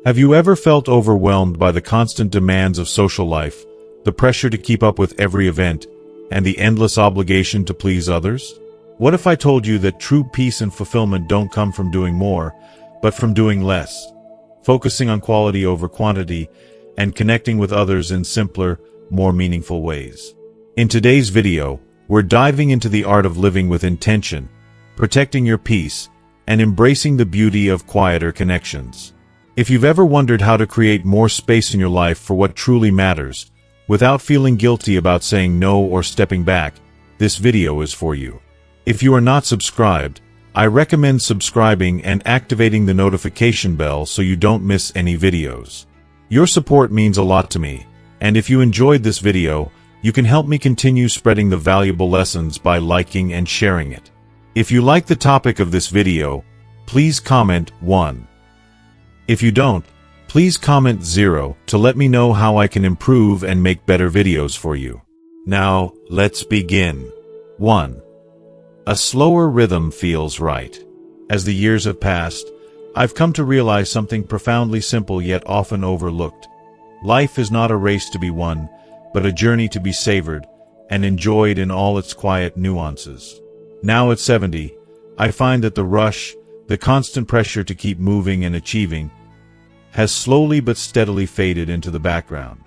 Have you ever felt overwhelmed by the constant demands of social life, the pressure to keep up with every event, and the endless obligation to please others? What if I told you that true peace and fulfillment don't come from doing more, but from doing less, focusing on quality over quantity, and connecting with others in simpler, more meaningful ways? In today's video, we're diving into the art of living with intention, protecting your peace, and embracing the beauty of quieter connections. If you've ever wondered how to create more space in your life for what truly matters, without feeling guilty about saying no or stepping back, this video is for you. If you are not subscribed, I recommend subscribing and activating the notification bell so you don't miss any videos. Your support means a lot to me, and if you enjoyed this video, you can help me continue spreading the valuable lessons by liking and sharing it. If you like the topic of this video, please comment 1. If you don't, please comment 0 to let me know how I can improve and make better videos for you. Now, let's begin. 1. A slower rhythm feels right. As the years have passed, I've come to realize something profoundly simple yet often overlooked. Life is not a race to be won, but a journey to be savored and enjoyed in all its quiet nuances. Now at 70, I find that the rush, the constant pressure to keep moving and achieving, has slowly but steadily faded into the background.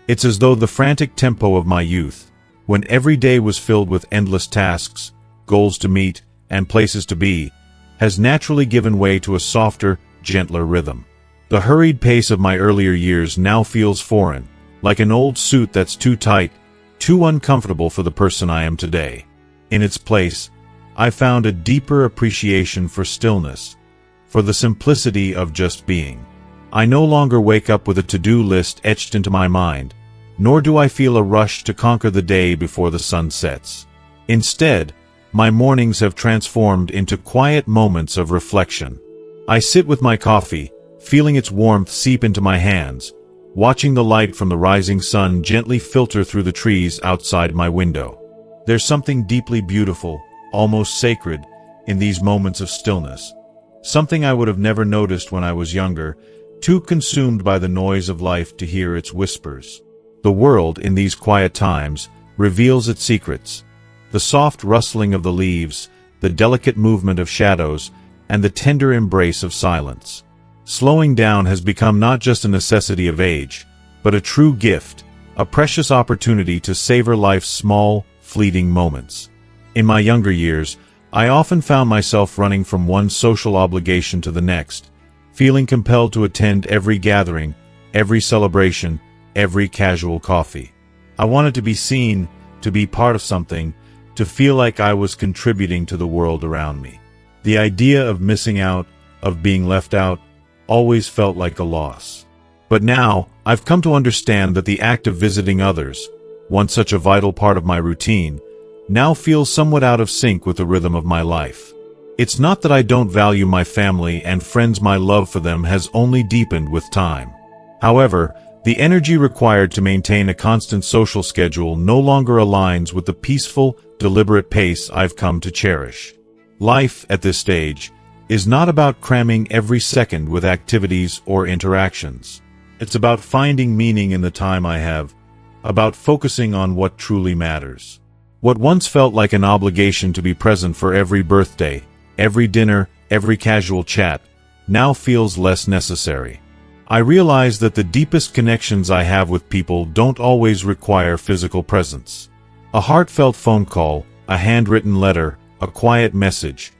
It's as though the frantic tempo of my youth, when every day was filled with endless tasks, goals to meet, and places to be, has naturally given way to a softer, gentler rhythm. The hurried pace of my earlier years now feels foreign, like an old suit that's too tight, too uncomfortable for the person I am today. In its place, I found a deeper appreciation for stillness, for the simplicity of just being. I no longer wake up with a to-do list etched into my mind, nor do I feel a rush to conquer the day before the sun sets. Instead, my mornings have transformed into quiet moments of reflection. I sit with my coffee, feeling its warmth seep into my hands, watching the light from the rising sun gently filter through the trees outside my window. There's something deeply beautiful, almost sacred, in these moments of stillness. Something I would have never noticed when I was younger, too consumed by the noise of life to hear its whispers. The world, in these quiet times, reveals its secrets. The soft rustling of the leaves, the delicate movement of shadows, and the tender embrace of silence. Slowing down has become not just a necessity of age, but a true gift, a precious opportunity to savor life's small, fleeting moments. In my younger years, I often found myself running from one social obligation to the next, feeling compelled to attend every gathering, every celebration, every casual coffee. I wanted to be seen, to be part of something, to feel like I was contributing to the world around me. The idea of missing out, of being left out, always felt like a loss. But now, I've come to understand that the act of visiting others, once such a vital part of my routine, now feels somewhat out of sync with the rhythm of my life. It's not that I don't value my family and friends. My love for them has only deepened with time. However, the energy required to maintain a constant social schedule no longer aligns with the peaceful, deliberate pace I've come to cherish. Life, at this stage, is not about cramming every second with activities or interactions. It's about finding meaning in the time I have, about focusing on what truly matters. What once felt like an obligation to be present for every birthday, every dinner, every casual chat, now feels less necessary. I realize that the deepest connections I have with people don't always require physical presence. A heartfelt phone call, a handwritten letter, a quiet message.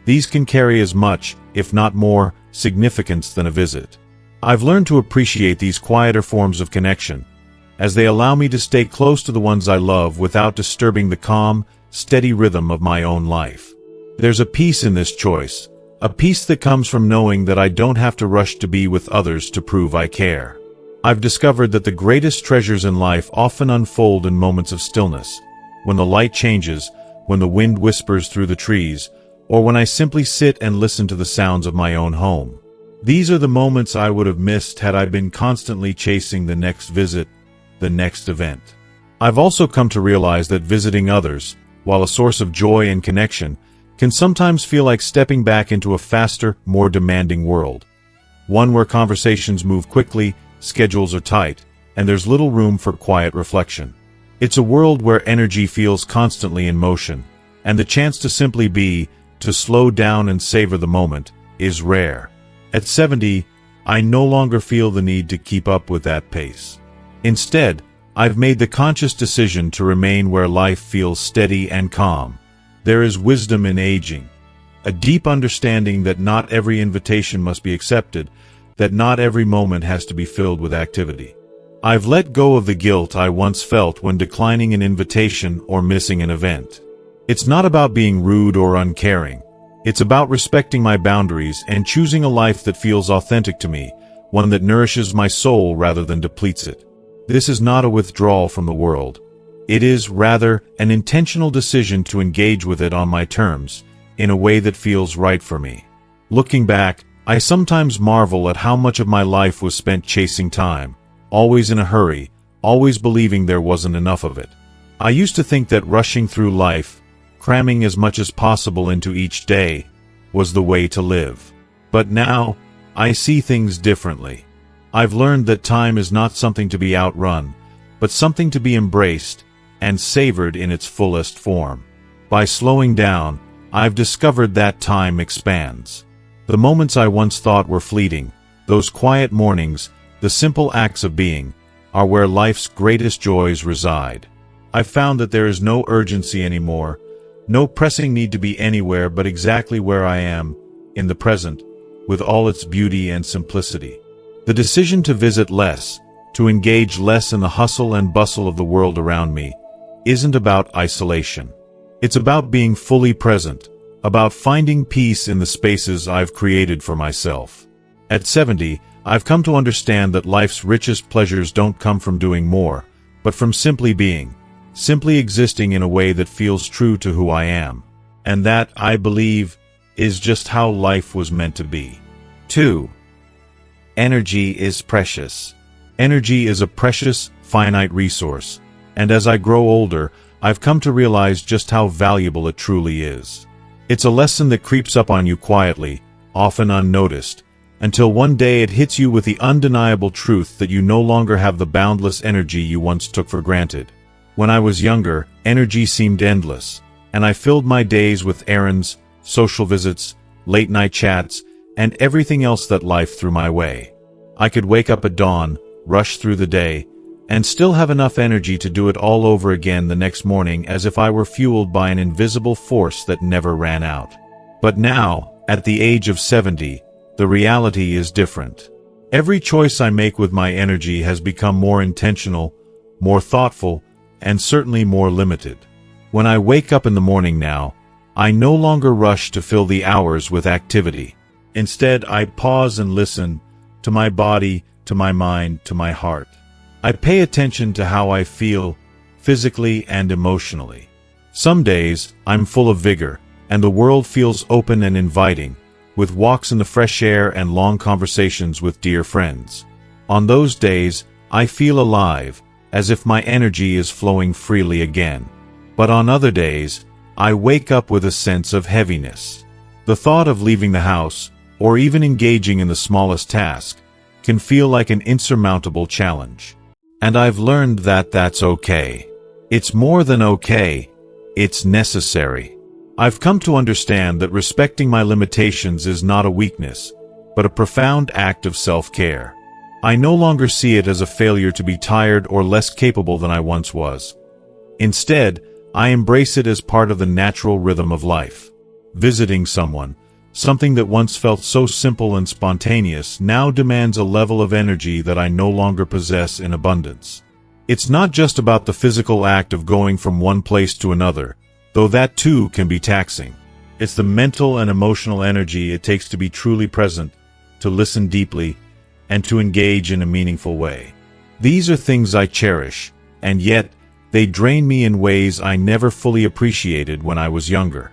These can carry as much, if not more, significance than a visit. I've learned to appreciate these quieter forms of connection, as they allow me to stay close to the ones I love without disturbing the calm, steady rhythm of my own life. There's a peace in this choice, a peace that comes from knowing that I don't have to rush to be with others to prove I care. I've discovered that the greatest treasures in life often unfold in moments of stillness, when the light changes, when the wind whispers through the trees, or when I simply sit and listen to the sounds of my own home. These are the moments I would have missed had I been constantly chasing the next visit, the next event. I've also come to realize that visiting others, while a source of joy and connection, can sometimes feel like stepping back into a faster, more demanding world. one where conversations move quickly, schedules are tight, and there's little room for quiet reflection. It's a world where energy feels constantly in motion, and the chance to simply be, to slow down and savor the moment, is rare. At 70, I no longer feel the need to keep up with that pace. Instead, I've made the conscious decision to remain where life feels steady and calm. There is wisdom in aging, a deep understanding that not every invitation must be accepted, that not every moment has to be filled with activity. I've let go of the guilt I once felt when declining an invitation or missing an event. It's not about being rude or uncaring. It's about respecting my boundaries and choosing a life that feels authentic to me, one that nourishes my soul rather than depletes it. This is not a withdrawal from the world. It is, rather, an intentional decision to engage with it on my terms, in a way that feels right for me. Looking back, I sometimes marvel at how much of my life was spent chasing time, always in a hurry, always believing there wasn't enough of it. I used to think that rushing through life, cramming as much as possible into each day, was the way to live. But now, I see things differently. I've learned that time is not something to be outrun, but something to be embraced and savored in its fullest form. By slowing down, I've discovered that time expands. The moments I once thought were fleeting, those quiet mornings, the simple acts of being, are where life's greatest joys reside. I've found that there is no urgency anymore, no pressing need to be anywhere but exactly where I am, in the present, with all its beauty and simplicity. The decision to visit less, to engage less in the hustle and bustle of the world around me, isn't about isolation. It's about being fully present, about finding peace in the spaces I've created for myself. At 70, I've come to understand that life's richest pleasures don't come from doing more, but from simply being, simply existing in a way that feels true to who I am. And that, I believe, is just how life was meant to be. 2. Energy is precious. Energy is a precious, finite resource, and as I grow older, I've come to realize just how valuable it truly is. It's a lesson that creeps up on you quietly, often unnoticed, until one day it hits you with the undeniable truth that you no longer have the boundless energy you once took for granted. When I was younger, energy seemed endless, and I filled my days with errands, social visits, late-night chats, and everything else that life threw my way. I could wake up at dawn, rush through the day, and still have enough energy to do it all over again the next morning as if I were fueled by an invisible force that never ran out. But now, at the age of 70, the reality is different. Every choice I make with my energy has become more intentional, more thoughtful, and certainly more limited. When I wake up in the morning now, I no longer rush to fill the hours with activity. Instead, I pause and listen to my body, to my mind, to my heart. I pay attention to how I feel, physically and emotionally. Some days, I'm full of vigor, and the world feels open and inviting, with walks in the fresh air and long conversations with dear friends. On those days, I feel alive, as if my energy is flowing freely again. But on other days, I wake up with a sense of heaviness. The thought of leaving the house, or even engaging in the smallest task, can feel like an insurmountable challenge. And I've learned that that's okay. It's more than okay, it's necessary. I've come to understand that respecting my limitations is not a weakness, but a profound act of self-care. I no longer see it as a failure to be tired or less capable than I once was. Instead, I embrace it as part of the natural rhythm of life. Visiting someone, something that once felt so simple and spontaneous, now demands a level of energy that I no longer possess in abundance. It's not just about the physical act of going from one place to another, though that too can be taxing. It's the mental and emotional energy it takes to be truly present, to listen deeply, and to engage in a meaningful way. These are things I cherish, and yet, they drain me in ways I never fully appreciated when I was younger.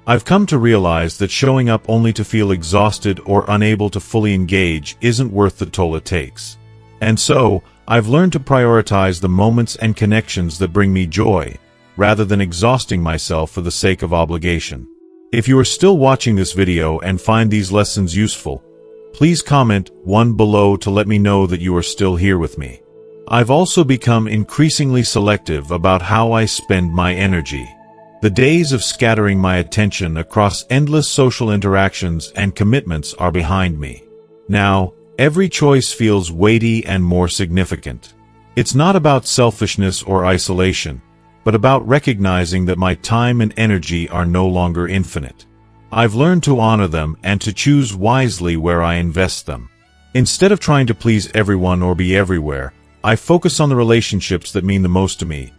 I've come to realize that showing up only to feel exhausted or unable to fully engage isn't worth the toll it takes. And so, I've learned to prioritize the moments and connections that bring me joy, rather than exhausting myself for the sake of obligation. If you are still watching this video and find these lessons useful, Please comment one below to let me know that you are still here with me. I've also become increasingly selective about how I spend my energy. The days of scattering my attention across endless social interactions and commitments are behind me. Now, every choice feels weighty and more significant. It's not about selfishness or isolation, but about recognizing that my time and energy are no longer infinite. I've learned to honor them and to choose wisely where I invest them. Instead of trying to please everyone or be everywhere, I focus on the relationships that mean the most to me.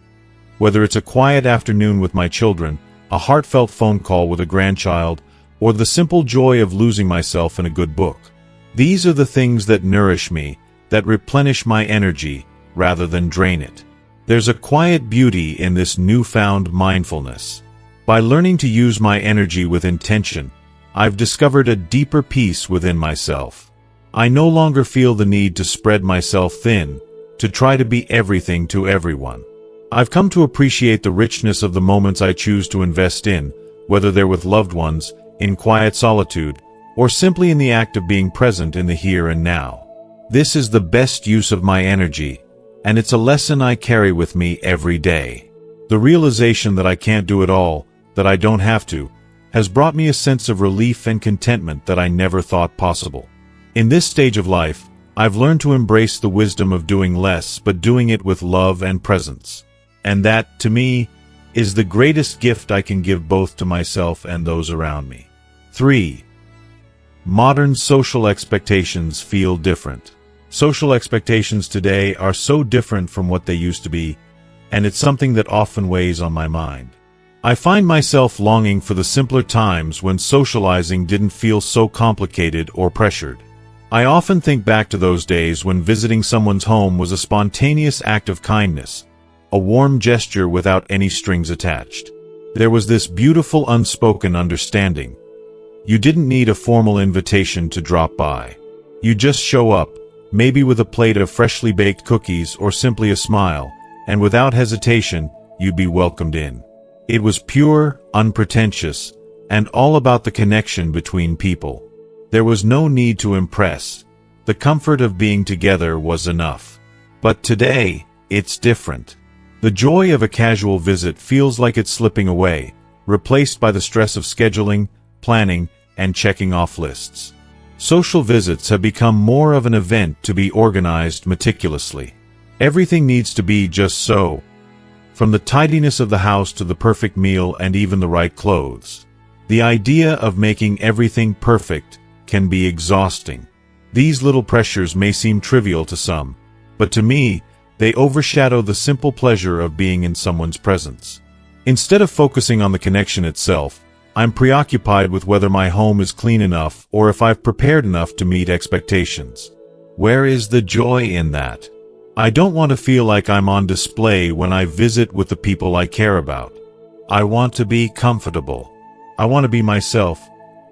Whether it's a quiet afternoon with my children, a heartfelt phone call with a grandchild, or the simple joy of losing myself in a good book. These are the things that nourish me, that replenish my energy, rather than drain it. There's a quiet beauty in this newfound mindfulness. By learning to use my energy with intention, I've discovered a deeper peace within myself. I no longer feel the need to spread myself thin, to try to be everything to everyone. I've come to appreciate the richness of the moments I choose to invest in, whether they're with loved ones, in quiet solitude, or simply in the act of being present in the here and now. This is the best use of my energy, and it's a lesson I carry with me every day. The realization that I can't do it all, that I don't have to, has brought me a sense of relief and contentment that I never thought possible. In this stage of life, I've learned to embrace the wisdom of doing less but doing it with love and presence. And that, to me, is the greatest gift I can give both to myself and those around me. 3. Modern social expectations feel different. Social expectations today are so different from what they used to be, and it's something that often weighs on my mind. I find myself longing for the simpler times when socializing didn't feel so complicated or pressured. I often think back to those days when visiting someone's home was a spontaneous act of kindness, a warm gesture without any strings attached. There was this beautiful unspoken understanding. You didn't need a formal invitation to drop by. You just show up, maybe with a plate of freshly baked cookies or simply a smile, and without hesitation, you'd be welcomed in. It was pure, unpretentious, and all about the connection between people. There was no need to impress. The comfort of being together was enough. But today, it's different. The joy of a casual visit feels like it's slipping away, replaced by the stress of scheduling, planning, and checking off lists. Social visits have become more of an event to be organized meticulously. Everything needs to be just so, from the tidiness of the house to the perfect meal and even the right clothes. The idea of making everything perfect can be exhausting. These little pressures may seem trivial to some, but to me, they overshadow the simple pleasure of being in someone's presence. Instead of focusing on the connection itself, I'm preoccupied with whether my home is clean enough or if I've prepared enough to meet expectations. Where is the joy in that? I don't want to feel like I'm on display when I visit with the people I care about. I want to be comfortable. I want to be myself,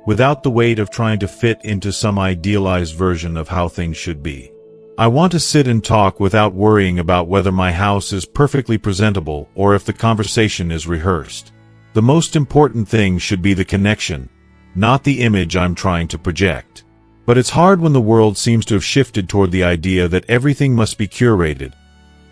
without the weight of trying to fit into some idealized version of how things should be. I want to sit and talk without worrying about whether my house is perfectly presentable or if the conversation is rehearsed. The most important thing should be the connection, not the image I'm trying to project. But it's hard when the world seems to have shifted toward the idea that everything must be curated,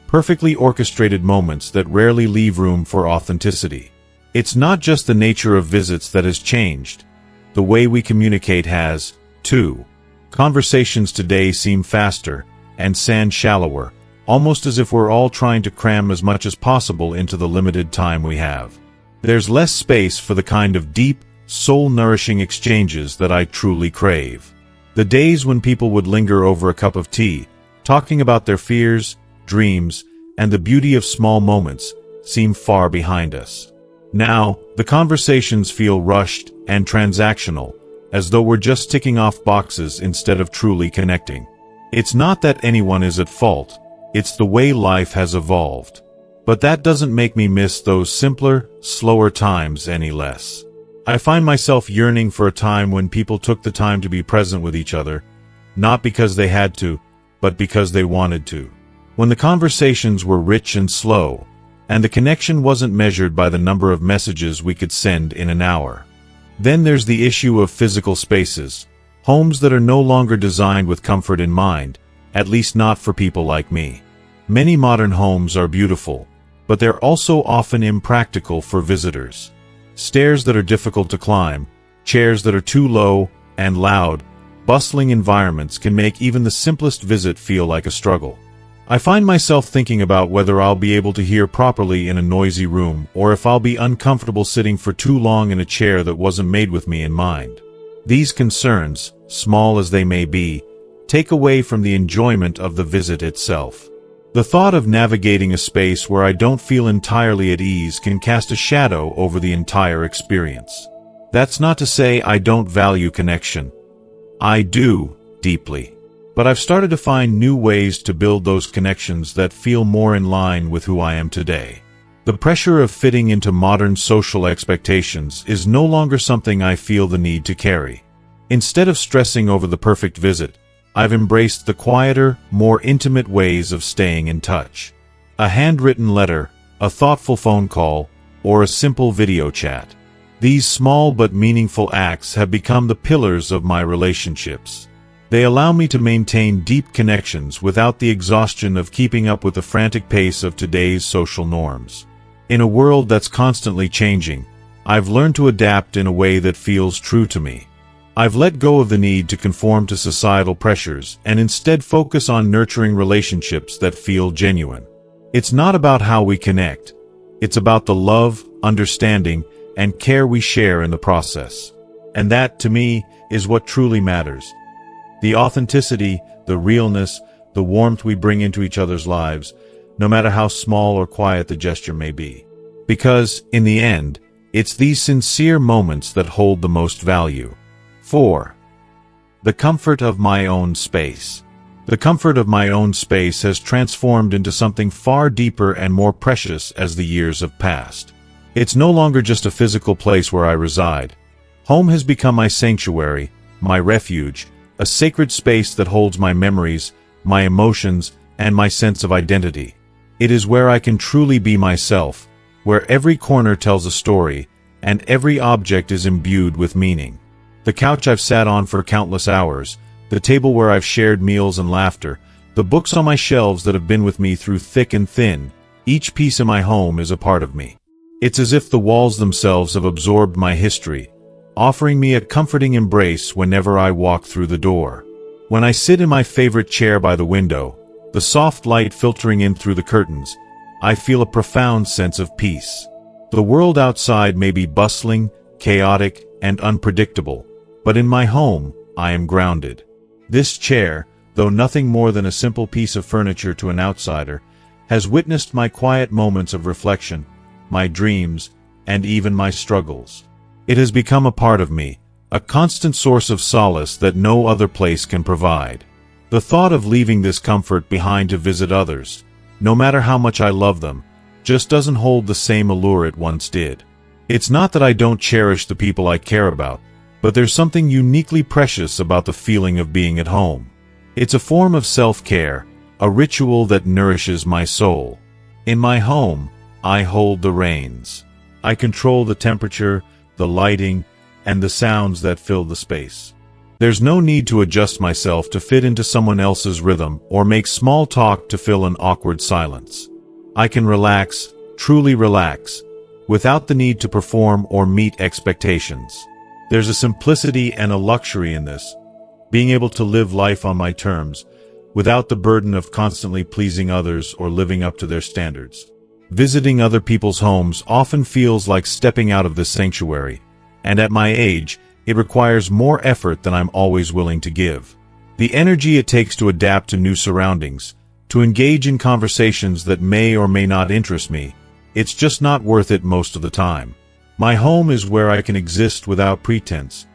perfectly orchestrated moments that rarely leave room for authenticity. It's not just the nature of visits that has changed. The way we communicate has, too. Conversations today seem faster and sound shallower, almost as if we're all trying to cram as much as possible into the limited time we have. There's less space for the kind of deep, soul-nourishing exchanges that I truly crave. The days when people would linger over a cup of tea, talking about their fears, dreams, and the beauty of small moments, seem far behind us. Now, the conversations feel rushed and transactional, as though we're just ticking off boxes instead of truly connecting. It's not that anyone is at fault, it's the way life has evolved. But that doesn't make me miss those simpler, slower times any less. I find myself yearning for a time when people took the time to be present with each other, not because they had to, but because they wanted to. When the conversations were rich and slow, and the connection wasn't measured by the number of messages we could send in an hour. Then there's the issue of physical spaces. Homes that are no longer designed with comfort in mind, at least not for people like me. Many modern homes are beautiful, but they're also often impractical for visitors. Stairs that are difficult to climb, chairs that are too low and loud, bustling environments can make even the simplest visit feel like a struggle. I find myself thinking about whether I'll be able to hear properly in a noisy room or if I'll be uncomfortable sitting for too long in a chair that wasn't made with me in mind. These concerns, small as they may be, take away from the enjoyment of the visit itself. The thought of navigating a space where I don't feel entirely at ease can cast a shadow over the entire experience. That's not to say I don't value connection. I do, deeply. But I've started to find new ways to build those connections that feel more in line with who I am today. The pressure of fitting into modern social expectations is no longer something I feel the need to carry. Instead of stressing over the perfect visit, I've embraced the quieter, more intimate ways of staying in touch. A handwritten letter, a thoughtful phone call, or a simple video chat. These small but meaningful acts have become the pillars of my relationships. They allow me to maintain deep connections without the exhaustion of keeping up with the frantic pace of today's social norms. In a world that's constantly changing, I've learned to adapt in a way that feels true to me. I've let go of the need to conform to societal pressures and instead focus on nurturing relationships that feel genuine. It's not about how we connect. It's about the love, understanding, and care we share in the process. And that, to me, is what truly matters. The authenticity, the realness, the warmth we bring into each other's lives, no matter how small or quiet the gesture may be. Because, in the end, it's these sincere moments that hold the most value. 4. The comfort of my own space. The comfort of my own space has transformed into something far deeper and more precious as the years have passed. It's no longer just a physical place where I reside. Home has become my sanctuary, my refuge, a sacred space that holds my memories, my emotions, and my sense of identity. It is where I can truly be myself, where every corner tells a story, and every object is imbued with meaning. The couch I've sat on for countless hours, the table where I've shared meals and laughter, the books on my shelves that have been with me through thick and thin, each piece in my home is a part of me. It's as if the walls themselves have absorbed my history, offering me a comforting embrace whenever I walk through the door. When I sit in my favorite chair by the window, the soft light filtering in through the curtains, I feel a profound sense of peace. The world outside may be bustling, chaotic, and unpredictable, but in my home, I am grounded. This chair, though nothing more than a simple piece of furniture to an outsider, has witnessed my quiet moments of reflection, my dreams, and even my struggles. It has become a part of me, a constant source of solace that no other place can provide. The thought of leaving this comfort behind to visit others, no matter how much I love them, just doesn't hold the same allure it once did. It's not that I don't cherish the people I care about, but there's something uniquely precious about the feeling of being at home. It's a form of self-care, a ritual that nourishes my soul. In my home, I hold the reins. I control the temperature, the lighting, and the sounds that fill the space. There's no need to adjust myself to fit into someone else's rhythm or make small talk to fill an awkward silence. I can relax, truly relax, without the need to perform or meet expectations. There's a simplicity and a luxury in this, being able to live life on my terms, without the burden of constantly pleasing others or living up to their standards. Visiting other people's homes often feels like stepping out of this sanctuary, and at my age, it requires more effort than I'm always willing to give. The energy it takes to adapt to new surroundings, to engage in conversations that may or may not interest me, it's just not worth it most of the time. My home is where I can exist without pretense,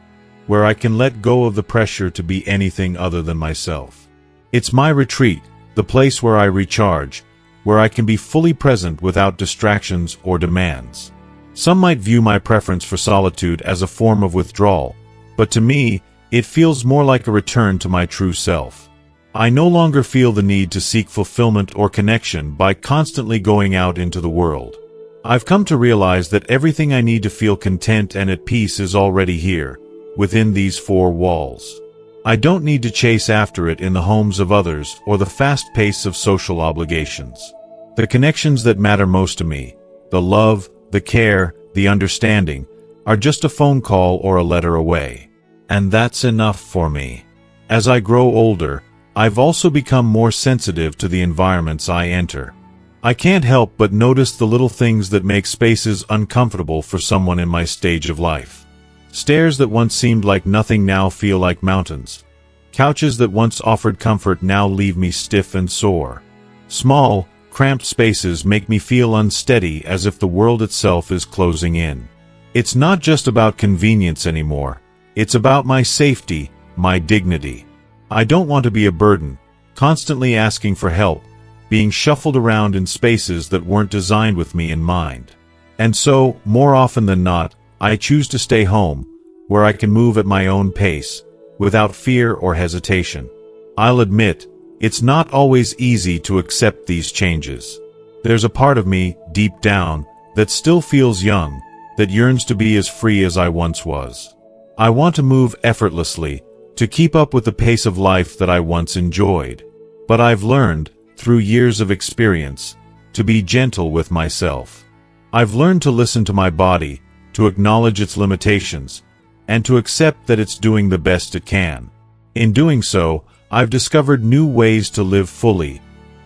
where I can let go of the pressure to be anything other than myself. It's my retreat, the place where I recharge, where I can be fully present without distractions or demands. Some might view my preference for solitude as a form of withdrawal, but to me, it feels more like a return to my true self. I no longer feel the need to seek fulfillment or connection by constantly going out into the world. I've come to realize that everything I need to feel content and at peace is already here, within these four walls. I don't need to chase after it in the homes of others or the fast pace of social obligations. The connections that matter most to me, the love, the care, the understanding, are just a phone call or a letter away. And that's enough for me. As I grow older, I've also become more sensitive to the environments I enter. I can't help but notice the little things that make spaces uncomfortable for someone in my stage of life. Stairs that once seemed like nothing now feel like mountains. Couches that once offered comfort now leave me stiff and sore. Small, cramped spaces make me feel unsteady, as if the world itself is closing in. It's not just about convenience anymore. It's about my safety, my dignity. I don't want to be a burden, constantly asking for help, being shuffled around in spaces that weren't designed with me in mind. And so, more often than not, I choose to stay home, where I can move at my own pace, without fear or hesitation. I'll admit, it's not always easy to accept these changes. There's a part of me, deep down, that still feels young, that yearns to be as free as I once was. I want to move effortlessly, to keep up with the pace of life that I once enjoyed. But I've learned, through years of experience, to be gentle with myself. I've learned to listen to my body, to acknowledge its limitations, and to accept that it's doing the best it can. In doing so, I've discovered new ways to live fully,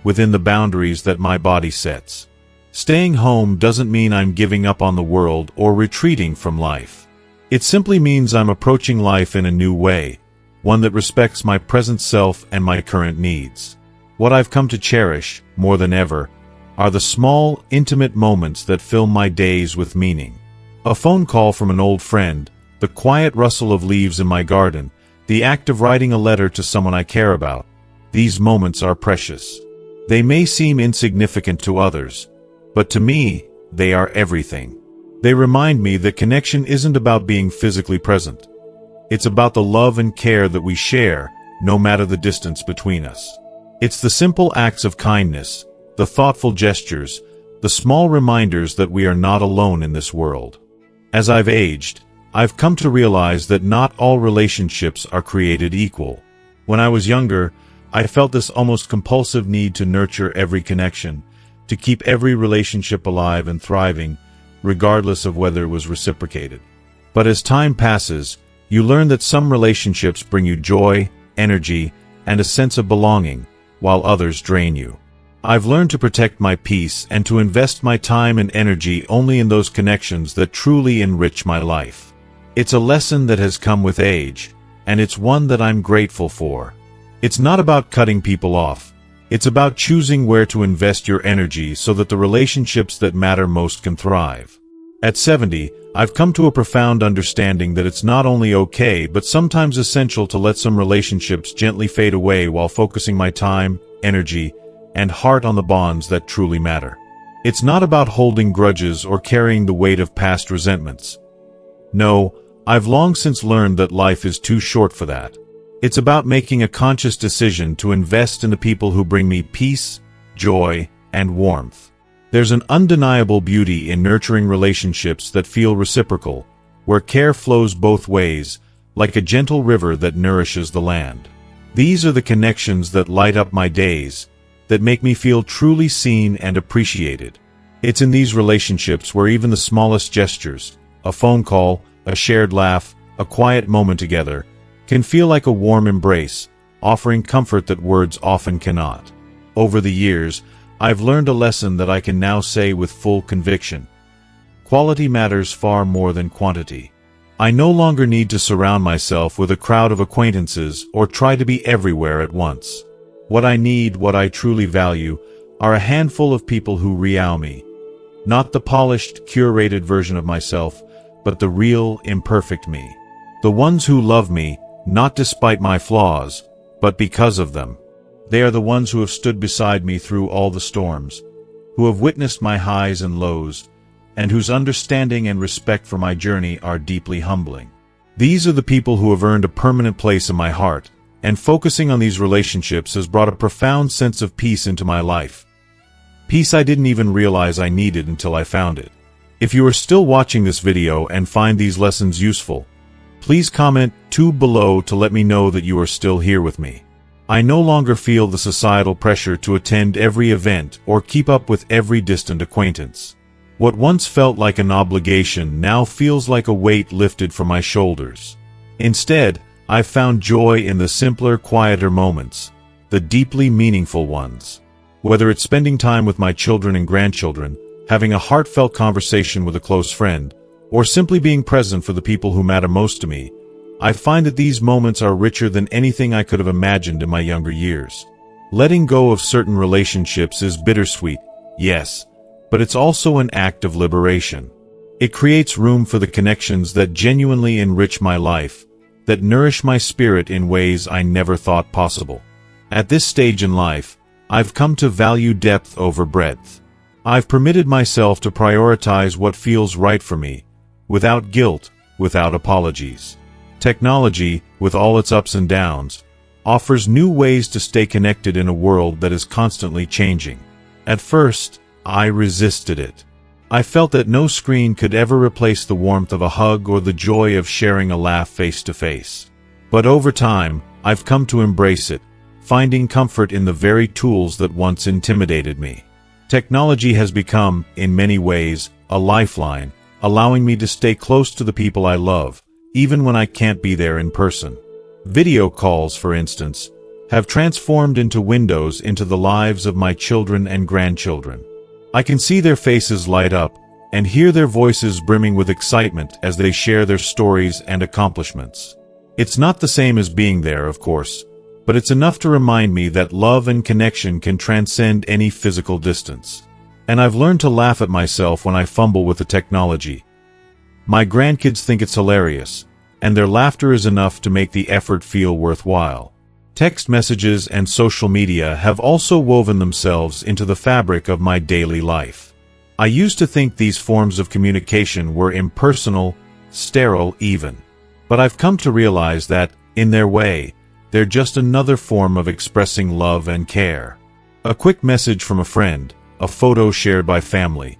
within the boundaries that my body sets. Staying home doesn't mean I'm giving up on the world or retreating from life. It simply means I'm approaching life in a new way, one that respects my present self and my current needs. What I've come to cherish, more than ever, are the small, intimate moments that fill my days with meaning. A phone call from an old friend, the quiet rustle of leaves in my garden, the act of writing a letter to someone I care about. These moments are precious. They may seem insignificant to others, but to me, they are everything. They remind me that connection isn't about being physically present. It's about the love and care that we share, no matter the distance between us. It's the simple acts of kindness, the thoughtful gestures, the small reminders that we are not alone in this world. As I've aged, I've come to realize that not all relationships are created equal. When I was younger, I felt this almost compulsive need to nurture every connection, to keep every relationship alive and thriving, regardless of whether it was reciprocated. But as time passes, you learn that some relationships bring you joy, energy, and a sense of belonging, while others drain you. I've learned to protect my peace and to invest my time and energy only in those connections that truly enrich my life. It's a lesson that has come with age, and it's one that I'm grateful for. It's not about cutting people off. It's about choosing where to invest your energy so that the relationships that matter most can thrive. At 70, I've come to a profound understanding that it's not only okay but sometimes essential to let some relationships gently fade away while focusing my time, energy, and heart on the bonds that truly matter. It's not about holding grudges or carrying the weight of past resentments. No, I've long since learned that life is too short for that. It's about making a conscious decision to invest in the people who bring me peace, joy, and warmth. There's an undeniable beauty in nurturing relationships that feel reciprocal, where care flows both ways, like a gentle river that nourishes the land. These are the connections that light up my days, that make me feel truly seen and appreciated. It's in these relationships where even the smallest gestures, a phone call, a shared laugh, a quiet moment together, can feel like a warm embrace, offering comfort that words often cannot. Over the years, I've learned a lesson that I can now say with full conviction. Quality matters far more than quantity. I no longer need to surround myself with a crowd of acquaintances or try to be everywhere at once. What I need, what I truly value, are a handful of people who re-wow me. Not the polished, curated version of myself, but the real, imperfect me. The ones who love me, not despite my flaws, but because of them. They are the ones who have stood beside me through all the storms, who have witnessed my highs and lows, and whose understanding and respect for my journey are deeply humbling. These are the people who have earned a permanent place in my heart, and focusing on these relationships has brought a profound sense of peace into my life. Peace I didn't even realize I needed until I found it. If you are still watching this video and find these lessons useful, Please comment 2 below to let me know that you are still here with me. I no longer feel the societal pressure to attend every event or keep up with every distant acquaintance. What once felt like an obligation now feels like a weight lifted from my shoulders. Instead, I've found joy in the simpler, quieter moments, the deeply meaningful ones. Whether it's spending time with my children and grandchildren, having a heartfelt conversation with a close friend, or simply being present for the people who matter most to me, I find that these moments are richer than anything I could have imagined in my younger years. Letting go of certain relationships is bittersweet, yes, but it's also an act of liberation. It creates room for the connections that genuinely enrich my life, that nourish my spirit in ways I never thought possible. At this stage in life, I've come to value depth over breadth. I've permitted myself to prioritize what feels right for me, without guilt, without apologies. Technology, with all its ups and downs, offers new ways to stay connected in a world that is constantly changing. At first, I resisted it. I felt that no screen could ever replace the warmth of a hug or the joy of sharing a laugh face to face. But over time, I've come to embrace it, finding comfort in the very tools that once intimidated me. Technology has become, in many ways, a lifeline, allowing me to stay close to the people I love, even when I can't be there in person. Video calls, for instance, have transformed into windows into the lives of my children and grandchildren. I can see their faces light up and hear their voices brimming with excitement as they share their stories and accomplishments. It's not the same as being there, of course, but it's enough to remind me that love and connection can transcend any physical distance. And I've learned to laugh at myself when I fumble with the technology. My grandkids think it's hilarious, and their laughter is enough to make the effort feel worthwhile. Text messages and social media have also woven themselves into the fabric of my daily life. I used to think these forms of communication were impersonal, sterile even. But I've come to realize that, in their way, they're just another form of expressing love and care. A quick message from a friend, a photo shared by family.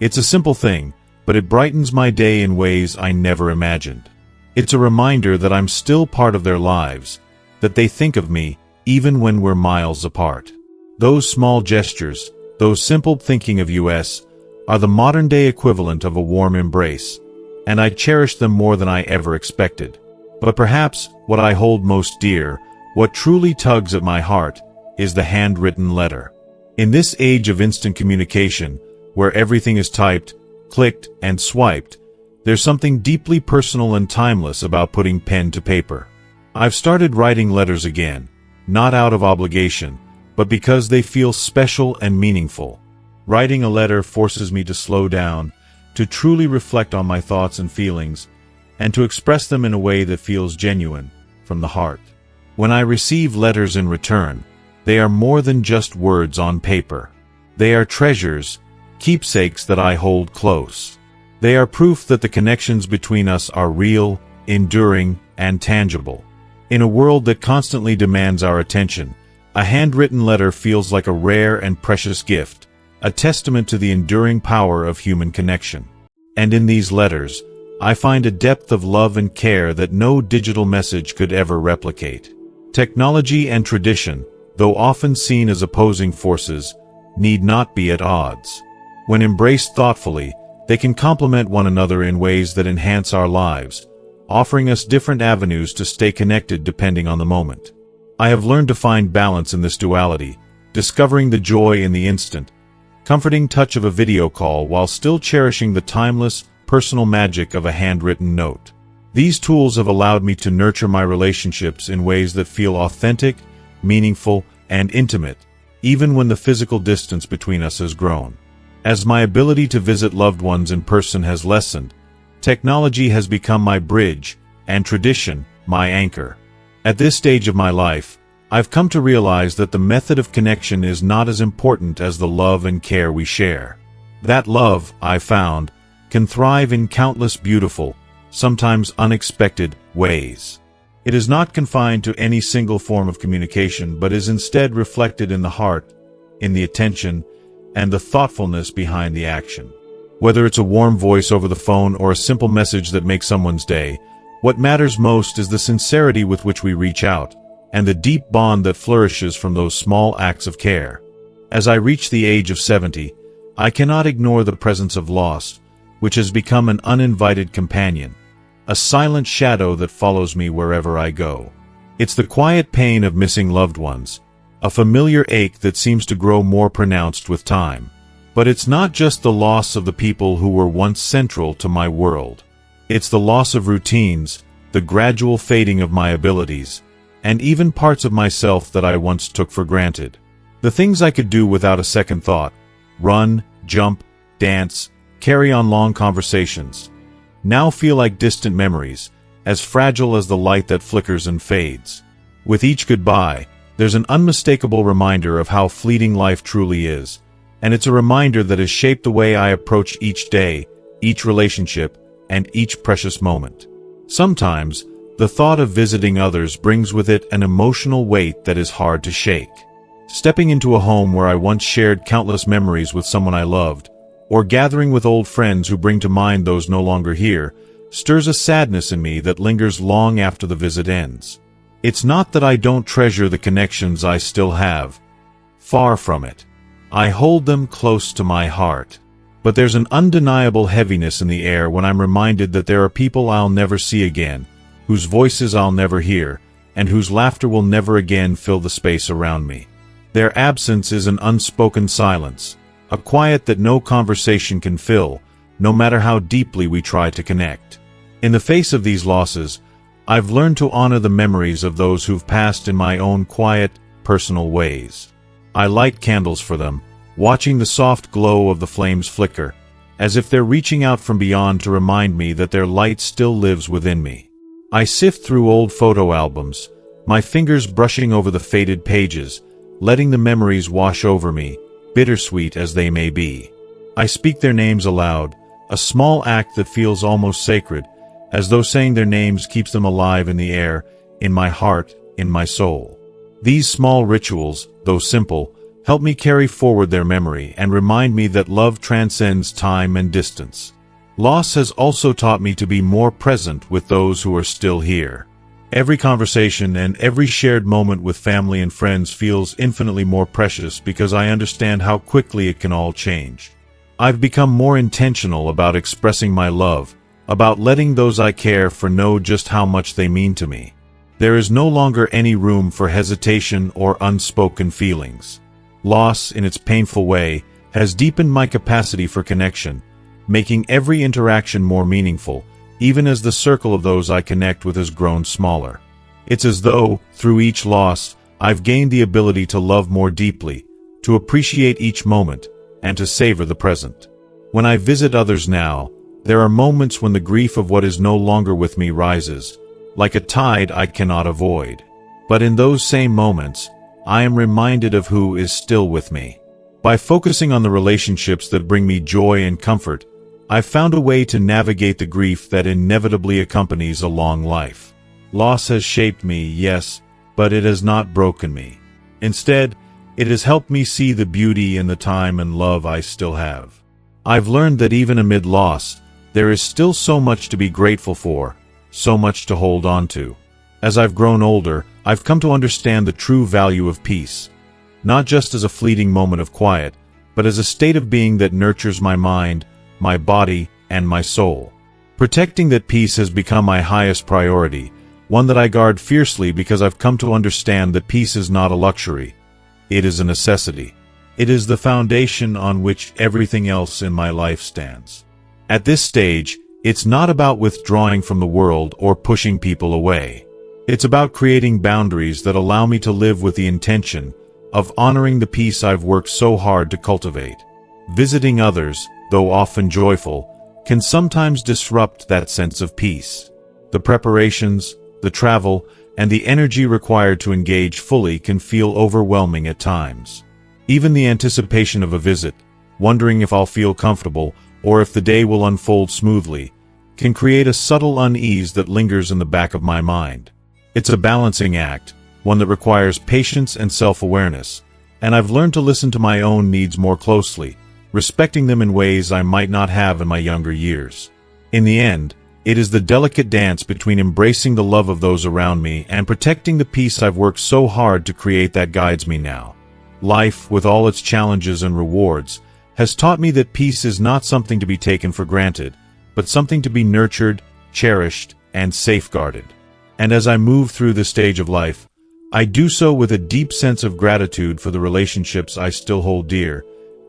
It's a simple thing, but it brightens my day in ways I never imagined. It's a reminder that I'm still part of their lives, that they think of me, even when we're miles apart. Those small gestures, those simple thinking of us, are the modern-day equivalent of a warm embrace, and I cherish them more than I ever expected. But perhaps what I hold most dear, what truly tugs at my heart, is the handwritten letter. In this age of instant communication, where everything is typed, clicked, and swiped, there's something deeply personal and timeless about putting pen to paper. I've started writing letters again, not out of obligation, but because they feel special and meaningful. Writing a letter forces me to slow down, to truly reflect on my thoughts and feelings, and to express them in a way that feels genuine, from the heart. When I receive letters in return, they are more than just words on paper. They are treasures, keepsakes that I hold close. They are proof that the connections between us are real, enduring, and tangible. In a world that constantly demands our attention, a handwritten letter feels like a rare and precious gift, a testament to the enduring power of human connection. And in these letters, I find a depth of love and care that no digital message could ever replicate. Technology and tradition, though often seen as opposing forces, need not be at odds. When embraced thoughtfully, they can complement one another in ways that enhance our lives, offering us different avenues to stay connected depending on the moment. I have learned to find balance in this duality, discovering the joy in the instant, comforting touch of a video call while still cherishing the timeless, personal magic of a handwritten note. These tools have allowed me to nurture my relationships in ways that feel authentic, meaningful, and intimate, even when the physical distance between us has grown. As my ability to visit loved ones in person has lessened, technology has become my bridge, and tradition, my anchor. At this stage of my life, I've come to realize that the method of connection is not as important as the love and care we share. That love, I've found, can thrive in countless beautiful, sometimes unexpected, ways. It is not confined to any single form of communication, but is instead reflected in the heart, in the attention, and the thoughtfulness behind the action. Whether it's a warm voice over the phone or a simple message that makes someone's day, What matters most is the sincerity with which we reach out, and the deep bond that flourishes from those small acts of care. As I reach the age of 70, I cannot ignore the presence of loss, which has become an uninvited companion, a silent shadow that follows me wherever I go. It's the quiet pain of missing loved ones, a familiar ache that seems to grow more pronounced with time. But it's not just the loss of the people who were once central to my world. It's the loss of routines, the gradual fading of my abilities, and even parts of myself that I once took for granted. The things I could do without a second thought, run, jump, dance, carry on long conversations, now feel like distant memories, as fragile as the light that flickers and fades. With each goodbye, there's an unmistakable reminder of how fleeting life truly is, and it's a reminder that has shaped the way I approach each day, each relationship, and each precious moment. Sometimes, the thought of visiting others brings with it an emotional weight that is hard to shake. Stepping into a home where I once shared countless memories with someone I loved, or gathering with old friends who bring to mind those no longer here, stirs a sadness in me that lingers long after the visit ends. It's not that I don't treasure the connections I still have. Far from it. I hold them close to my heart. But there's an undeniable heaviness in the air when I'm reminded that there are people I'll never see again, whose voices I'll never hear, and whose laughter will never again fill the space around me. Their absence is an unspoken silence, a quiet that no conversation can fill, no matter how deeply we try to connect. In the face of these losses, I've learned to honor the memories of those who've passed in my own quiet, personal ways. I light candles for them, watching the soft glow of the flames flicker, as if they're reaching out from beyond to remind me that their light still lives within me. I sift through old photo albums, my fingers brushing over the faded pages, letting the memories wash over me, bittersweet as they may be. I speak their names aloud, a small act that feels almost sacred, as though saying their names keeps them alive in the air, in my heart, in my soul. These small rituals, though simple, help me carry forward their memory and remind me that love transcends time and distance. Loss has also taught me to be more present with those who are still here. Every conversation and every shared moment with family and friends feels infinitely more precious because I understand how quickly it can all change. I've become more intentional about expressing my love, about letting those I care for know just how much they mean to me. There is no longer any room for hesitation or unspoken feelings. Loss, in its painful way, has deepened my capacity for connection, making every interaction more meaningful, even as the circle of those I connect with has grown smaller. It's as though, through each loss, I've gained the ability to love more deeply, to appreciate each moment, and to savor the present. When I visit others now, there are moments when the grief of what is no longer with me rises, like a tide I cannot avoid. But in those same moments, I am reminded of who is still with me. By focusing on the relationships that bring me joy and comfort, I've found a way to navigate the grief that inevitably accompanies a long life. Loss has shaped me, yes, but it has not broken me. Instead, it has helped me see the beauty in the time and love I still have. I've learned that even amid loss, there is still so much to be grateful for, so much to hold on to. As I've grown older, I've come to understand the true value of peace, not just as a fleeting moment of quiet, but as a state of being that nurtures my mind, my body, and my soul. Protecting that peace has become my highest priority, one that I guard fiercely because I've come to understand that peace is not a luxury. It is a necessity. It is the foundation on which everything else in my life stands. At this stage, it's not about withdrawing from the world or pushing people away. It's about creating boundaries that allow me to live with the intention of honoring the peace I've worked so hard to cultivate. Visiting others, though often joyful, can sometimes disrupt that sense of peace. The preparations, the travel, and the energy required to engage fully can feel overwhelming at times. Even the anticipation of a visit, wondering if I'll feel comfortable or if the day will unfold smoothly, can create a subtle unease that lingers in the back of my mind. It's a balancing act, one that requires patience and self-awareness, and I've learned to listen to my own needs more closely, respecting them in ways I might not have in my younger years. In the end, It is the delicate dance between embracing the love of those around me and protecting the peace I've worked so hard to create that guides me now. Life, with all its challenges and rewards, has taught me that peace is not something to be taken for granted, but something to be nurtured, cherished, and safeguarded. And as I move through this stage of life, I do so with a deep sense of gratitude for the relationships I still hold dear,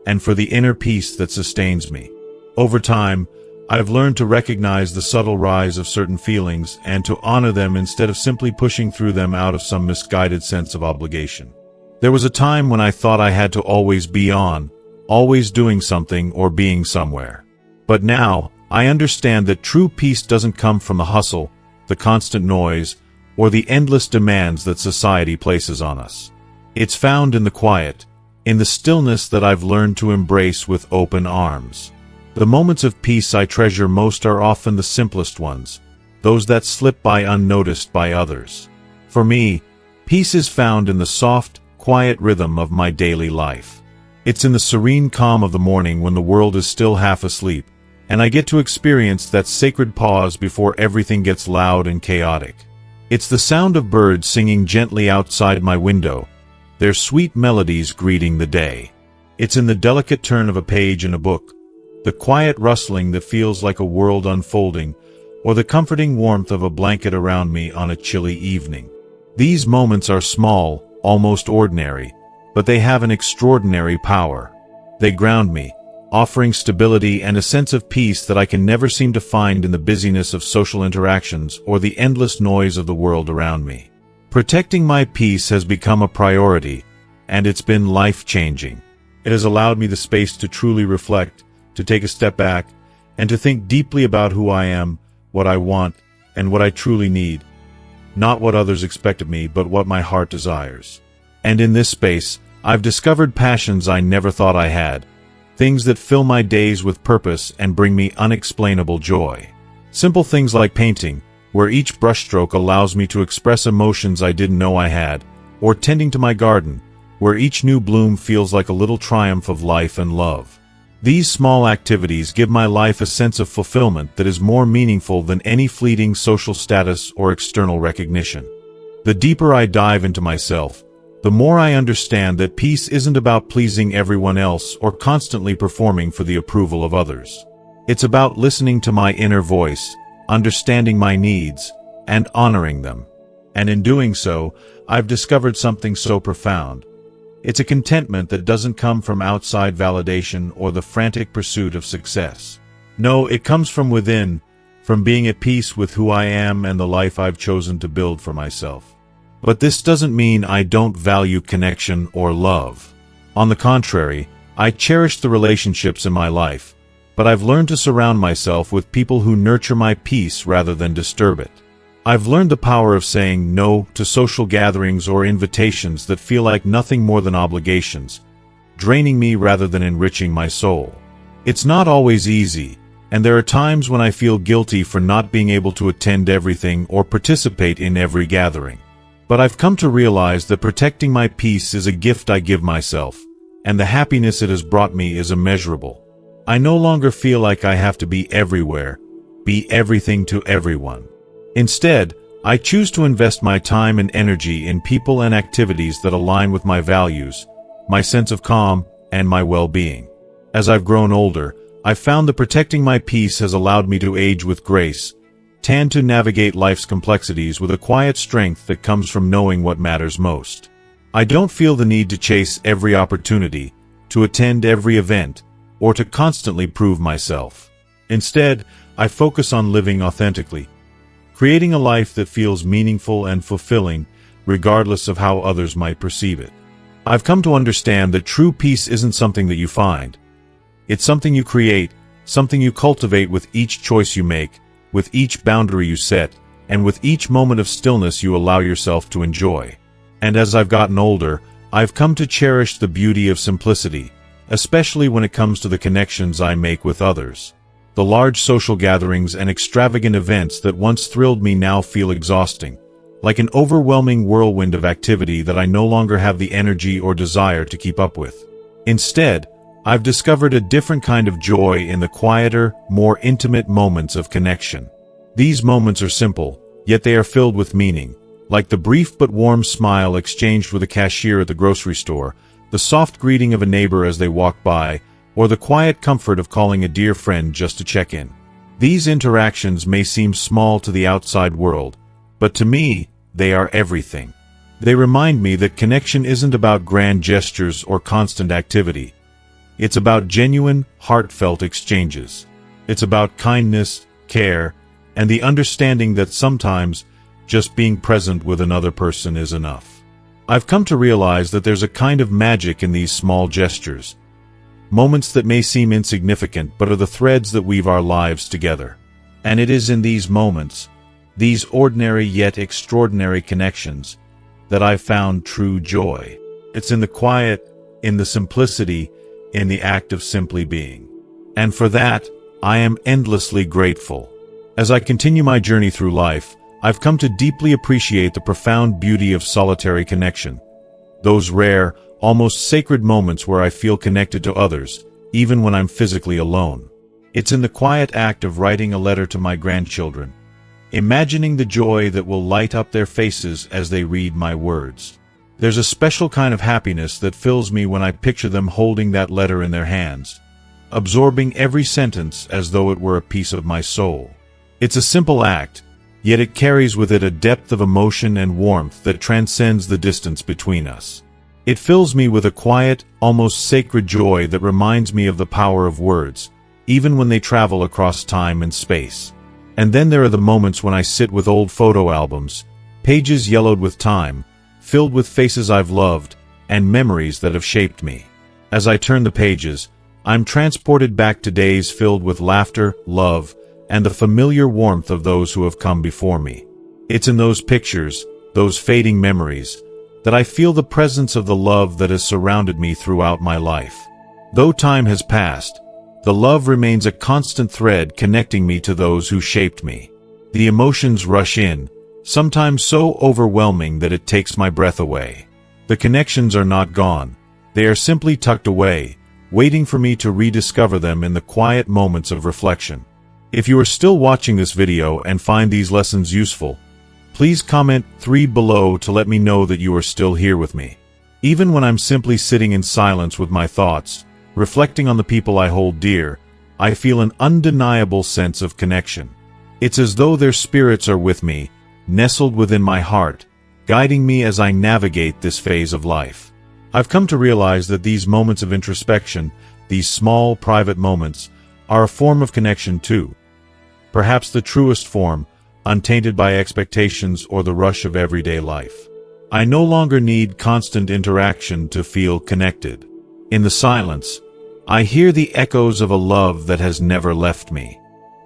and for the inner peace that sustains me. Over time, I've learned to recognize the subtle rise of certain feelings and to honor them instead of simply pushing through them out of some misguided sense of obligation. There was a time when I thought I had to always be on, always doing something or being somewhere. But now, I understand that true peace doesn't come from the hustle, the constant noise, or the endless demands that society places on us. It's found in the quiet, in the stillness that I've learned to embrace with open arms. The moments of peace I treasure most are often the simplest ones, those that slip by unnoticed by others. For me, peace is found in the soft, quiet rhythm of my daily life. It's in the serene calm of the morning when the world is still half asleep, and I get to experience that sacred pause before everything gets loud and chaotic. It's the sound of birds singing gently outside my window, their sweet melodies greeting the day. It's in the delicate turn of a page in a book, the quiet rustling that feels like a world unfolding, or the comforting warmth of a blanket around me on a chilly evening. These moments are small, almost ordinary, but they have an extraordinary power. They ground me, offering stability and a sense of peace that I can never seem to find in the busyness of social interactions or the endless noise of the world around me. Protecting my peace has become a priority, and it's been life-changing. It has allowed me the space to truly reflect, to take a step back, and to think deeply about who I am, what I want, and what I truly need. Not what others expect of me, but what my heart desires. And in this space, I've discovered passions I never thought I had, things that fill my days with purpose and bring me unexplainable joy. Simple things like painting, where each brushstroke allows me to express emotions I didn't know I had, or tending to my garden, where each new bloom feels like a little triumph of life and love. These small activities give my life a sense of fulfillment that is more meaningful than any fleeting social status or external recognition. The deeper I dive into myself, the more I understand that peace isn't about pleasing everyone else or constantly performing for the approval of others. It's about listening to my inner voice, understanding my needs, and honoring them. And in doing so, I've discovered something so profound. It's a contentment that doesn't come from outside validation or the frantic pursuit of success. No, it comes from within, from being at peace with who I am and the life I've chosen to build for myself. But this doesn't mean I don't value connection or love. On the contrary, I cherish the relationships in my life, but I've learned to surround myself with people who nurture my peace rather than disturb it. I've learned the power of saying no to social gatherings or invitations that feel like nothing more than obligations, draining me rather than enriching my soul. It's not always easy, and there are times when I feel guilty for not being able to attend everything or participate in every gathering. But I've come to realize that protecting my peace is a gift I give myself, and the happiness it has brought me is immeasurable. I no longer feel like I have to be everywhere, be everything to everyone. Instead, I choose to invest my time and energy in people and activities that align with my values, my sense of calm, and my well-being. As I've grown older, I've found that protecting my peace has allowed me to age with grace, tend to navigate life's complexities with a quiet strength that comes from knowing what matters most. I don't feel the need to chase every opportunity, to attend every event, or to constantly prove myself. Instead, I focus on living authentically, creating a life that feels meaningful and fulfilling, regardless of how others might perceive it. I've come to understand that true peace isn't something that you find. It's something you create, something you cultivate with each choice you make, with each boundary you set, and with each moment of stillness you allow yourself to enjoy. And as I've gotten older, I've come to cherish the beauty of simplicity, especially when it comes to the connections I make with others. The large social gatherings and extravagant events that once thrilled me now feel exhausting, like an overwhelming whirlwind of activity that I no longer have the energy or desire to keep up with. Instead, I've discovered a different kind of joy in the quieter, more intimate moments of connection. These moments are simple, yet they are filled with meaning, like the brief but warm smile exchanged with a cashier at the grocery store, the soft greeting of a neighbor as they walk by, or the quiet comfort of calling a dear friend just to check in. These interactions may seem small to the outside world, but to me, they are everything. They remind me that connection isn't about grand gestures or constant activity. It's about genuine, heartfelt exchanges. It's about kindness, care, and the understanding that sometimes just being present with another person is enough. I've come to realize that there's a kind of magic in these small gestures. Moments that may seem insignificant but are the threads that weave our lives together. And it is in these moments, these ordinary yet extraordinary connections, that I've found true joy. It's in the quiet, in the simplicity, in the act of simply being. And for that, I am endlessly grateful. As I continue my journey through life, I've come to deeply appreciate the profound beauty of solitary connection. Those rare, almost sacred moments where I feel connected to others, even when I'm physically alone. It's in the quiet act of writing a letter to my grandchildren, imagining the joy that will light up their faces as they read my words. There's a special kind of happiness that fills me when I picture them holding that letter in their hands, absorbing every sentence as though it were a piece of my soul. It's a simple act, yet it carries with it a depth of emotion and warmth that transcends the distance between us. It fills me with a quiet, almost sacred joy that reminds me of the power of words, even when they travel across time and space. And then there are the moments when I sit with old photo albums, pages yellowed with time, filled with faces I've loved, and memories that have shaped me. As I turn the pages, I'm transported back to days filled with laughter, love, and the familiar warmth of those who have come before me. It's in those pictures, those fading memories, that I feel the presence of the love that has surrounded me throughout my life. Though time has passed, the love remains a constant thread connecting me to those who shaped me. The emotions rush in, sometimes so overwhelming that it takes my breath away. The connections are not gone. They are simply tucked away, waiting for me to rediscover them in the quiet moments of reflection. If you are still watching this video and find these lessons useful, please comment 3 below to let me know that you are still here with me. Even when I'm simply sitting in silence with my thoughts, reflecting on the people I hold dear, I feel an undeniable sense of connection. It's as though their spirits are with me, nestled within my heart, guiding me as I navigate this phase of life. I've come to realize that these moments of introspection, these small, private moments, are a form of connection too. Perhaps the truest form, untainted by expectations or the rush of everyday life. I no longer need constant interaction to feel connected. In the silence, I hear the echoes of a love that has never left me.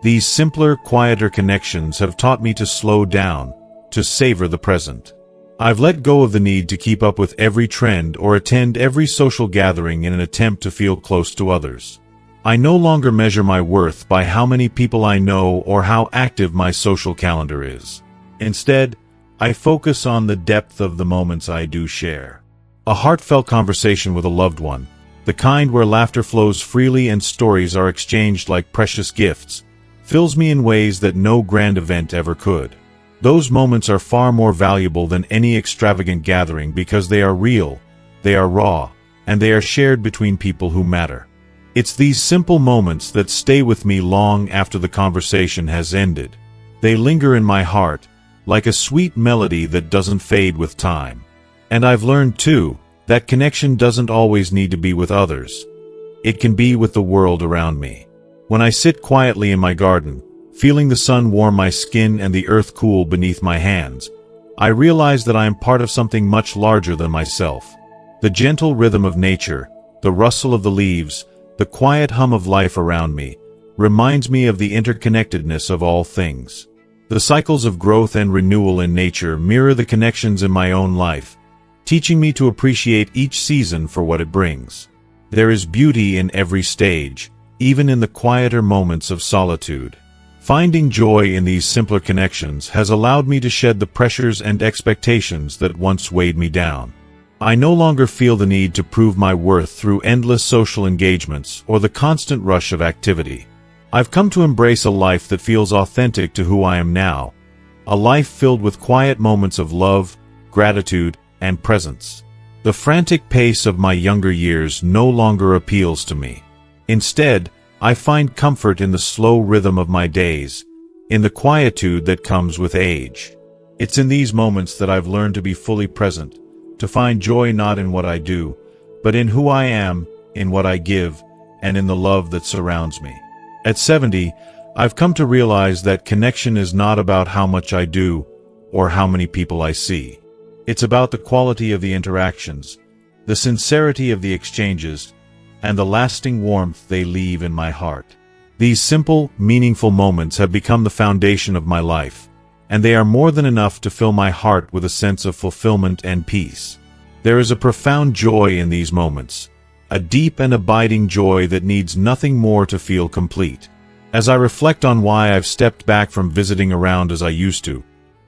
These simpler, quieter connections have taught me to slow down, to savor the present. I've let go of the need to keep up with every trend or attend every social gathering in an attempt to feel close to others. I no longer measure my worth by how many people I know or how active my social calendar is. Instead, I focus on the depth of the moments I do share. A heartfelt conversation with a loved one, the kind where laughter flows freely and stories are exchanged like precious gifts, fills me in ways that no grand event ever could. Those moments are far more valuable than any extravagant gathering because they are real, they are raw, and they are shared between people who matter. It's these simple moments that stay with me long after the conversation has ended. They linger in my heart, like a sweet melody that doesn't fade with time. And I've learned, too, that connection doesn't always need to be with others. It can be with the world around me. When I sit quietly in my garden, feeling the sun warm my skin and the earth cool beneath my hands, I realize that I am part of something much larger than myself. The gentle rhythm of nature, the rustle of the leaves, the quiet hum of life around me, reminds me of the interconnectedness of all things. The cycles of growth and renewal in nature mirror the connections in my own life, teaching me to appreciate each season for what it brings. There is beauty in every stage, even in the quieter moments of solitude. Finding joy in these simpler connections has allowed me to shed the pressures and expectations that once weighed me down. I no longer feel the need to prove my worth through endless social engagements or the constant rush of activity. I've come to embrace a life that feels authentic to who I am now, a life filled with quiet moments of love, gratitude, and presence. The frantic pace of my younger years no longer appeals to me. Instead, I find comfort in the slow rhythm of my days, in the quietude that comes with age. It's in these moments that I've learned to be fully present, to find joy not in what I do, but in who I am, in what I give, and in the love that surrounds me. At 70, I've come to realize that connection is not about how much I do or how many people I see. It's about the quality of the interactions, the sincerity of the exchanges, and the lasting warmth they leave in my heart. These simple, meaningful moments have become the foundation of my life, and they are more than enough to fill my heart with a sense of fulfillment and peace. There is a profound joy in these moments, a deep and abiding joy that needs nothing more to feel complete. As I reflect on why I've stepped back from visiting around as I used to,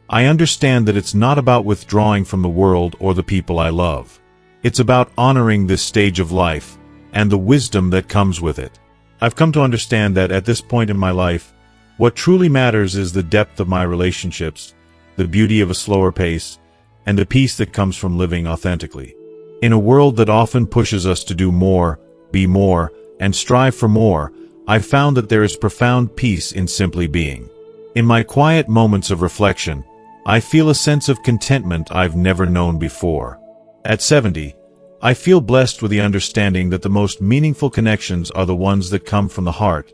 I understand that it's not about withdrawing from the world or the people I love. It's about honoring this stage of life and the wisdom that comes with it. I've come to understand that at this point in my life, what truly matters is the depth of my relationships, the beauty of a slower pace, and the peace that comes from living authentically. In a world that often pushes us to do more, be more, and strive for more, I've found that there is profound peace in simply being. In my quiet moments of reflection, I feel a sense of contentment I've never known before. At 70, I feel blessed with the understanding that the most meaningful connections are the ones that come from the heart,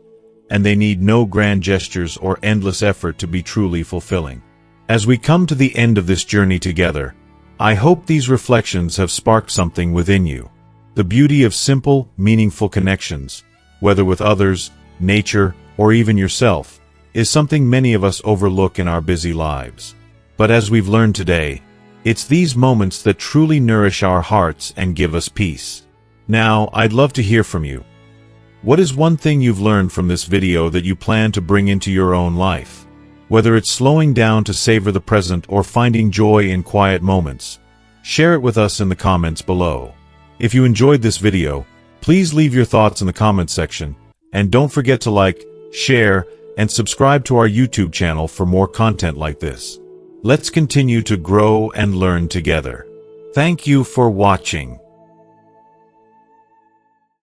and they need no grand gestures or endless effort to be truly fulfilling. As we come to the end of this journey together, I hope these reflections have sparked something within you. The beauty of simple, meaningful connections, whether with others, nature, or even yourself, is something many of us overlook in our busy lives. But as we've learned today, it's these moments that truly nourish our hearts and give us peace. Now, I'd love to hear from you. What is one thing you've learned from this video that you plan to bring into your own life? Whether it's slowing down to savor the present or finding joy in quiet moments, share it with us in the comments below. If you enjoyed this video, please leave your thoughts in the comments section, and don't forget to like, share, and subscribe to our YouTube channel for more content like this. Let's continue to grow and learn together. Thank you for watching.